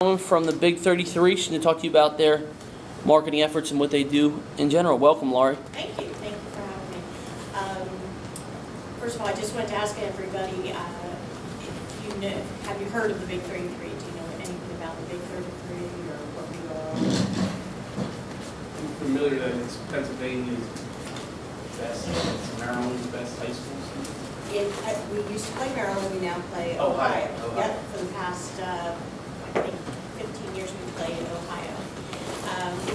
From the Big 33. She's going to talk to you about their marketing efforts and what they do in general. Welcome, Laurie. Thank you. Thank you for having me. First of all, I just wanted to ask everybody, if you know, have you heard of the Big 33? Do you know anything about the Big 33 or what we are? I'm familiar that it's Pennsylvania's best, it's Maryland's best high school. We used to play Maryland, we now play Ohio. Yep, for the past, I think, 15 years we played in Ohio.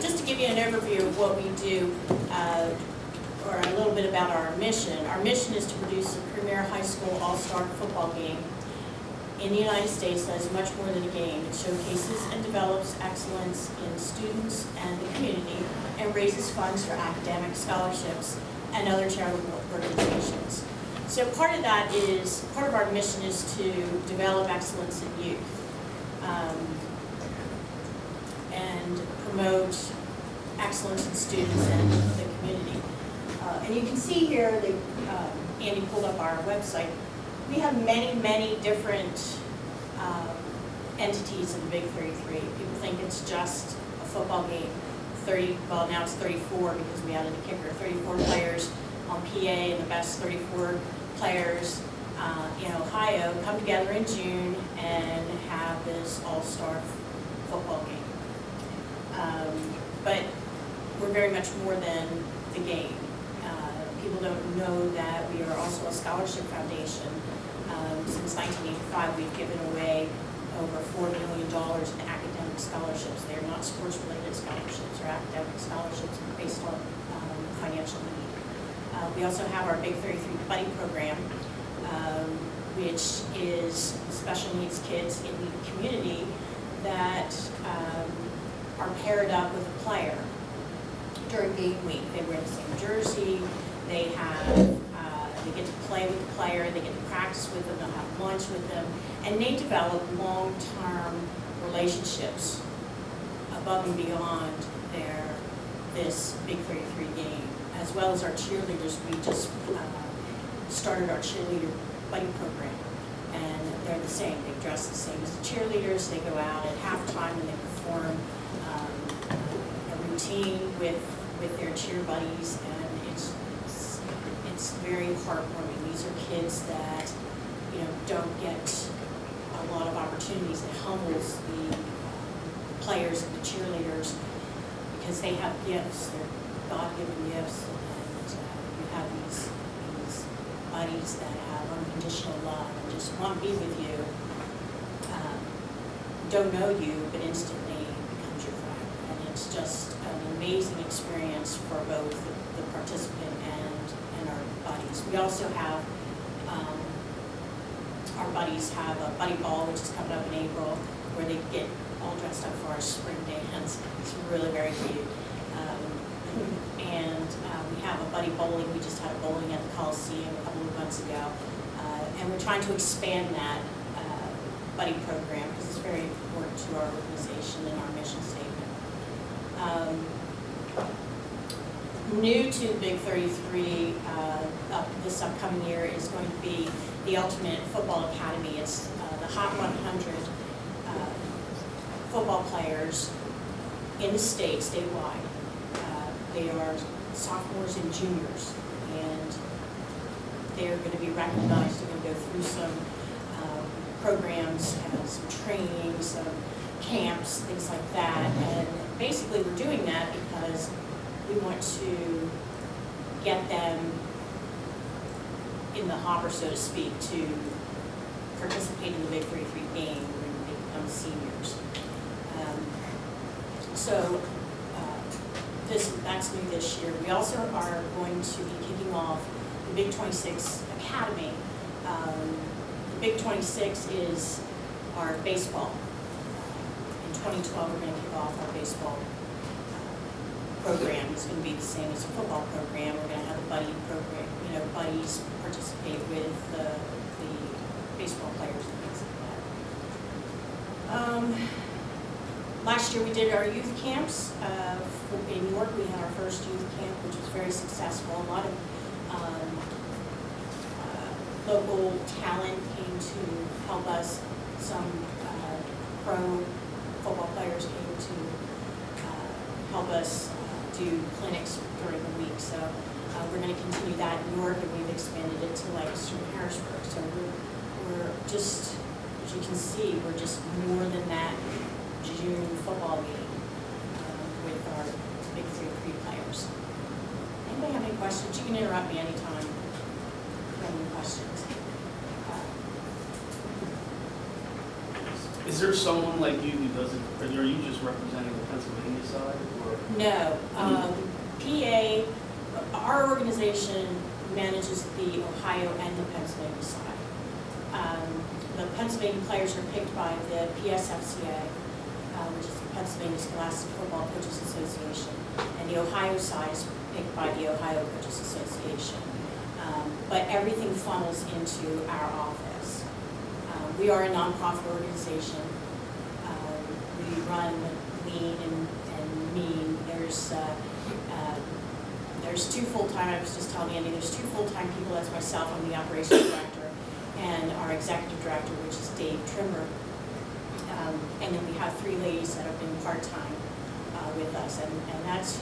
Just to give you an overview of what we do, or a little bit about our mission. Our mission is to produce a premier high school all-star football game in the United States that is much more than a game. It showcases and develops excellence in students and the community and raises funds for academic scholarships and other charitable organizations. So part of our mission is to develop excellence in youth and promote excellence in students and the community. And you can see here, Andy pulled up our website. We have many, many different entities in the Big 33. People think it's just a football game. Well, now it's 34 because we added a kicker. 34 players on PA, and the best 34 players in Ohio come together in June and have this all-star football game. But we're very much more than the game. People don't know that we are also a scholarship foundation. Since 1985, we've given away over $4 million in academic scholarships. They are not sports-related scholarships or academic scholarships based on financial need. We also have our Big 33 Buddy Program, which is special needs kids in the community that are paired up with a player during game week. They wear the same jersey, they get to play with the player, they get to practice with them, they'll have lunch with them, and they develop long-term relationships above and beyond this Big 33 game. As well as our cheerleaders, we just started our cheerleader buddy program, and they're the same. They dress the same as the cheerleaders. They go out at halftime and they perform a routine with their cheer buddies, and it's very heartwarming. These are kids that don't get a lot of opportunities. It humbles the players and the cheerleaders because they have gifts. They're God-given gifts, and you have these buddies that have unconditional love and just want to be with you, don't know you, but instantly becomes your friend. And it's just an amazing experience for both the participant and our buddies. We also have, our buddies have a buddy ball, which is coming up in April, where they get all dressed up for our spring dance. It's really very cute. And we have a buddy bowling. We just had a bowling at the Coliseum a couple of months ago. And we're trying to expand that buddy program because it's very important to our organization and our mission statement. New to Big 33 this upcoming year is going to be the Ultimate Football Academy. It's the Hot 100 football players in the state, statewide. They are sophomores and juniors, and they're going to be recognized. They're going to go through some programs, some training, some camps, things like that. And basically we're doing that because we want to get them in the hopper, so to speak, to participate in the Big 33 game when they become seniors. That's new this year. We also are going to be kicking off the Big 26 Academy. The Big 26 is our baseball. In 2012, we're going to kick off our baseball program. It's going to be the same as a football program. We're going to have a buddy program. Buddies participate with the baseball players and things like that. Last year we did our youth camps. In York we had our first youth camp, which was very successful. A lot of local talent came to help us. Some pro us do clinics during the week. So we're going to continue that in York, and we've expanded it to Lancaster and Harrisburg. So we're just, as you can see, we're just more than that June football game with our big three players. Anybody have any questions? You can interrupt me anytime if you have any questions. Is there someone like you who doesn't, or are you just representing the Pennsylvania side, or? No, PA, our organization manages the Ohio and the Pennsylvania side. The Pennsylvania players are picked by the PSFCA, which is the Pennsylvania Scholastic Football Coaches Association, and the Ohio side is picked by the Ohio Coaches Association. But everything funnels into our office. We are a nonprofit organization. We run lean and mean. There's two full-time, I was just telling Andy, there's two full-time people. That's myself, I'm the operations director, and our executive director, which is Dave Trimmer. And then we have three ladies that have been part-time with us, and that's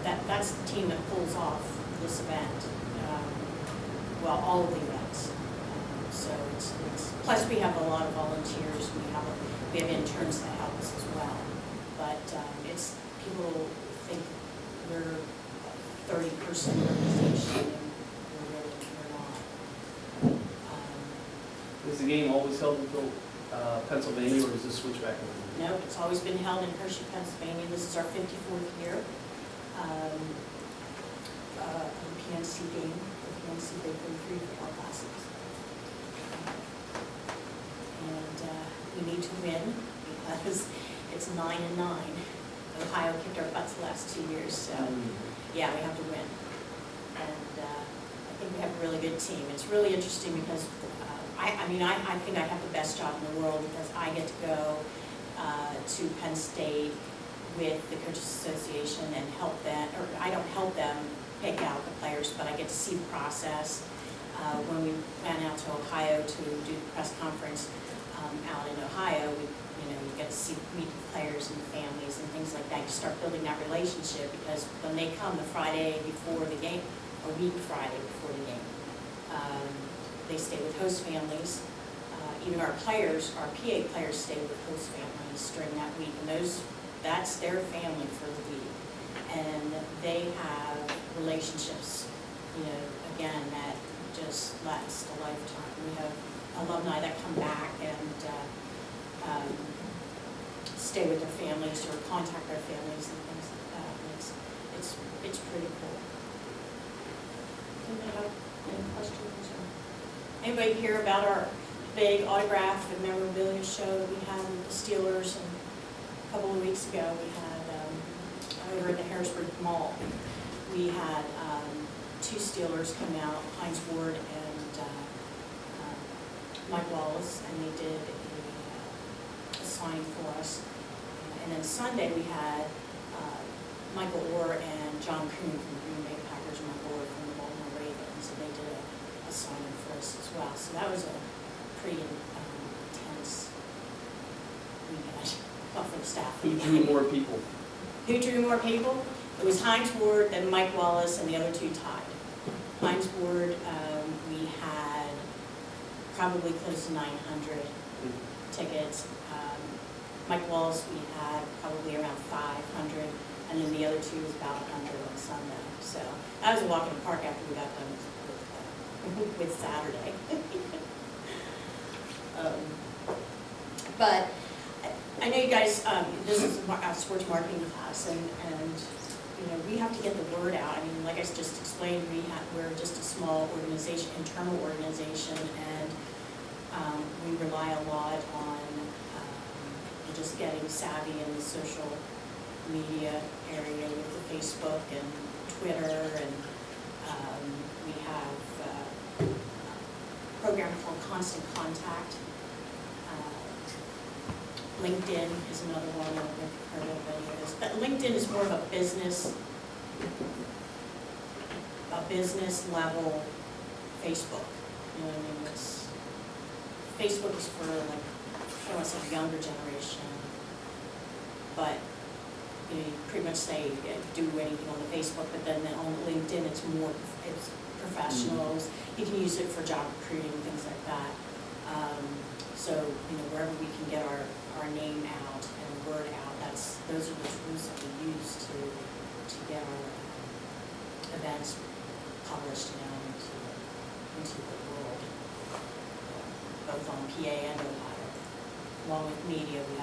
that's the team that pulls off this event. Well, all of the events. So it's plus we have a lot of volunteers. We have interns that help us as well. But it's people think we're a 30-person organization, and we're not. Is the game always held in Pennsylvania, or does this switch back and forth? No, it's always been held in Hershey, Pennsylvania. This is our 54th year. The PNC game, the PNC Big 3 football classes. And we need to win because it's 9-9. Ohio kicked our butts the last 2 years, so yeah, we have to win. And I think we have a really good team. It's really interesting because I think I have the best job in the world because I get to go to Penn State with the Coaches Association and help them, or I don't help them pick out the players, but I get to see the process. When we went out to Ohio to do the press conference out in Ohio, you get to meet the players and the families and things like that. You start building that relationship because when they come the Friday before the game, a week Friday before the game, they stay with host families. Even our players, our PA players stay with host families during that week, and that's their family for the week. And they have relationships, again, that just last a lifetime. We have alumni that come back and stay with their families or contact their families and things like that. And it's pretty cool. Anybody have any questions? Anybody hear about our big autograph and memorabilia show that we had with the Steelers? And a couple of weeks ago, we had over at the Harrisburg Mall. We had two Steelers come out, Heinz Ward and Mike Wallace, and they did a sign for us. And then Sunday we had Michael Orr and John Kuhn from the Green Bay Packers, and Michael Orr from the Baltimore Ravens, and they did a sign for us as well. So that was a pretty intense weekend, well, for the staff. Who drew more people? Who drew more people? It was Heinz Ward, then Mike Wallace, and the other two tied. Heinz Ward, we had probably close to 900 tickets. Mike Wallace, we had probably around 500, and then the other two was about 100 on Sunday. So that was a walk in the park after we got done with Saturday. But I know you guys, this is a sports marketing class, and we have to get the word out. I mean, like I just explained, we're just a small organization, internal organization, and we rely a lot on just getting savvy in the social media area with the Facebook and Twitter, and we have a program called Constant Contact. LinkedIn is another one. I don't know if you've heard of any of this, but LinkedIn is more of a business level Facebook. You know what I mean? Facebook is for, like, I don't want to say younger generation, but pretty much say, do anything on the Facebook, but then on LinkedIn, it's professionals. You can use it for job recruiting, things like that. So, wherever we can get our name out and word out, those are the tools that we use to get our events published now into the world, both on PA and Ohio. Along with media, we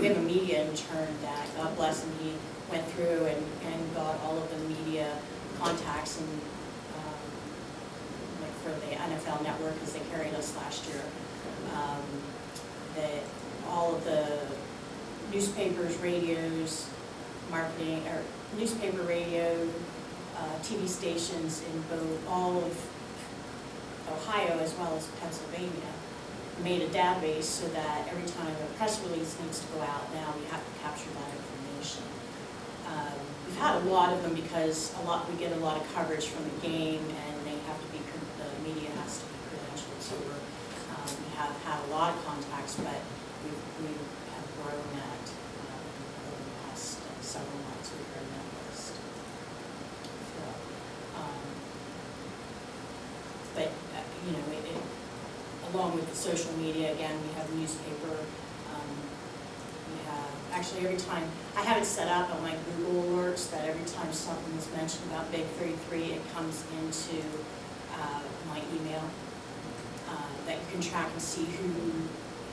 have a media intern that, God bless him, he went through and got all of the media contacts and like for the NFL Network, because they carried us last year. All of the newspapers, radios, marketing, or newspaper, radio, TV stations in all of Ohio as well as Pennsylvania made a database so that every time a press release needs to go out now, we have to capture that information. We've had a lot of them because we get a lot of coverage from the game, and the media has to be credentialed. So we have had a lot of contacts, but we have grown that over the past several months. We've grown that list. So, but along with the social media, again, we have newspaper. We have actually every time I have it set up on my Google alerts that every time something is mentioned about Big 33, it comes into my email that you can track and see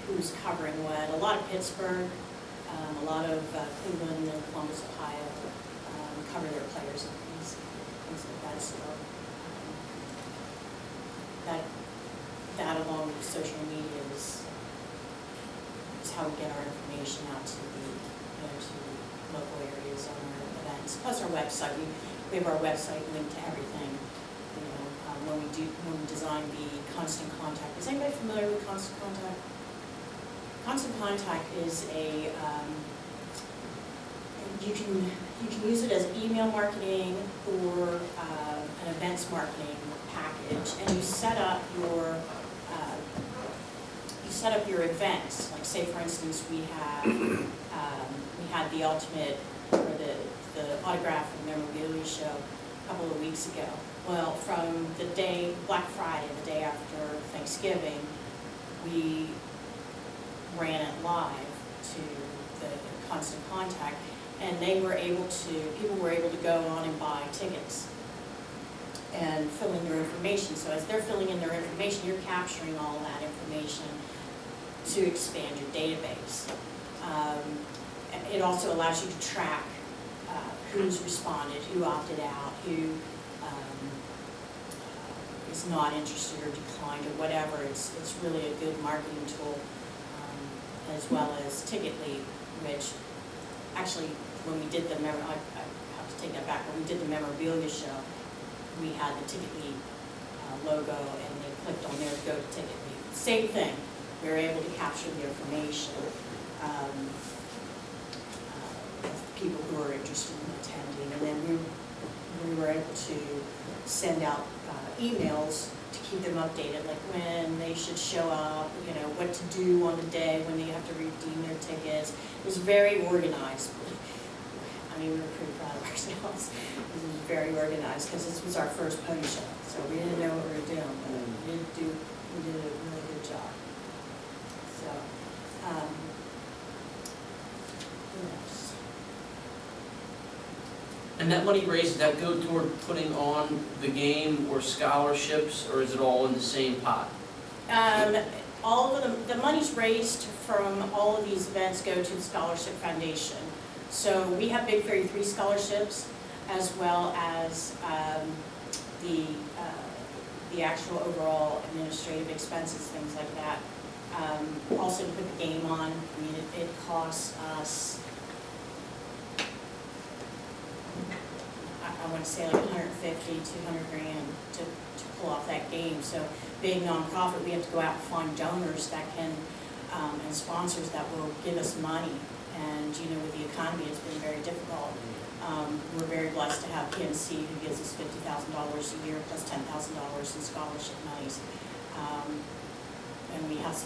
who's covering what. A lot of Pittsburgh, a lot of Cleveland and Columbus, Ohio cover their players and things like that. So that along with social media is how we get our information out to the local areas on our events. Plus our website, we have our website linked to everything. When we design the Constant Contact. Is anybody familiar with Constant Contact? Constant Contact is you can use it as email marketing or an events marketing package, and you set up your events. Like, say for instance, we had the ultimate, or the autograph and memorabilia show a couple of weeks ago. Well, from the day, Black Friday, the day after Thanksgiving, we ran it live to the Constant Contact, and people were able to go on and buy tickets and fill in their information. So as they're filling in their information, you're capturing all that information to expand your database. It also allows you to track who's responded, who opted out, who is not interested or declined or whatever. It's really a good marketing tool, as well as Ticketlead, which actually when we did I have to take that back, when we did the memorabilia show, we had the Ticketlead logo, and they clicked on there to go to Ticketlead. Same thing, we were able to capture the information of people who are interested in attending, and then we were able to send out emails to keep them updated, like when they should show up, what to do on the day when they have to redeem their tickets. It was very organized. I mean, we were pretty proud of ourselves. It was very organized because this was our first pony show, so we didn't know what we were doing, but we did a really good job. So, yes. And that money raised, does that go toward putting on the game or scholarships, or is it all in the same pot? All of the money's raised from all of these events go to the Scholarship Foundation. So we have Big 33 scholarships, as well as the actual overall administrative expenses, things like that. Also to put the game on, I mean, it costs us, I want to say like 150, 200 grand to pull off that game. So being nonprofit, we have to go out and find donors that can, and sponsors that will give us money. And with the economy, it's been very difficult. We're very blessed to have PNC, who gives us $50,000 a year plus $10,000 in scholarship monies. And we have some